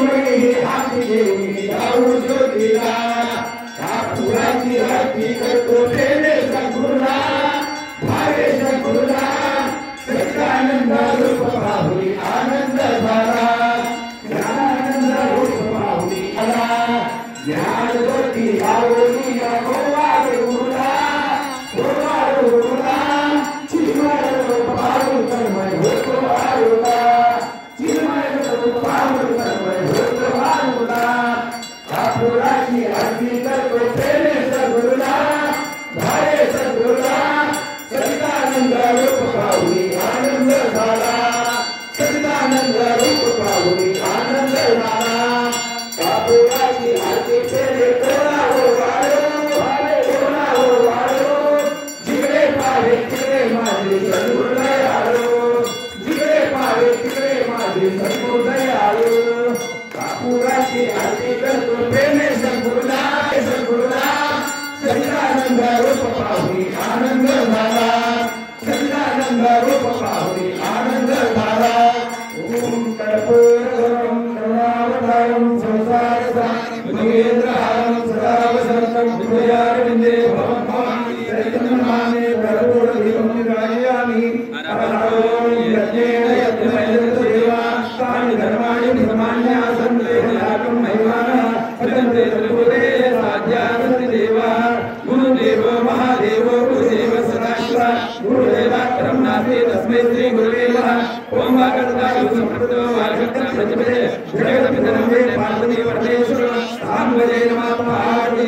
मणी हाती घेऊन जाऊ ज्योतीला कापुराची आरती करतो प्रेमे सद्गुरुला भावे सद्गुरुला सच्चिदानंद रूप पाहुनी आनंद झाला ज्ञानानंद रूप पाहुनी आला ज्ञान ज्योती लावली गोवार गुरुला चिन्मय रूप पाहून तन्मय होतो आरुला चिन्मय रूप पाहून तन्मय होतो आरुला कापुराची आरती करतो प्रेमे सद्गुरुला भावे सद्गुरुला सच्चिदानंद रूप पाहुनी आनंद झाला सच्चिदानंद रूप पाहुनी आनंद झाला कापुराची आरती केले कोणा हो वाळो भावे कोणा हो वाळो जिकडे पावे तिकडे माझे सद्गुरुदय आलो जिकडे पावे तिकडे माझे सद्गुरुदय आलो कापुराची आरती करतो प्रेमे सद्गुरुला सद्गुरुला सच्चिदानंद रूप पाहुनी आनंद झाला सच्चिदानंद रूप पाहुनी आनंद झाला ओम कर्पूरगौरं करुणावतारं संसारसारं महेंद्रहारं सदा वसन्तं हृदयारविन्दे भवन्मामि चैतन्यमाने कर्पूरदीपं निरायामि अहं यज्ञेन यज्ञमयदेवा तानि धर्माणि धर्माण्यासन्ते याकं महिमानः सदन्ते सर्वदे साध्यासन्ति देवा गुरुदेव महादेव गुरुदेव सदाशिवा गुरुदेवात्रं नास्ति तस्मै श्री गुरुवे नमः ओम वागर्ताय संप्रतो वागर्ता प्रचपते जगदपितरं वे पार्वती परमेश्वर साम्बवे नमः पार्वती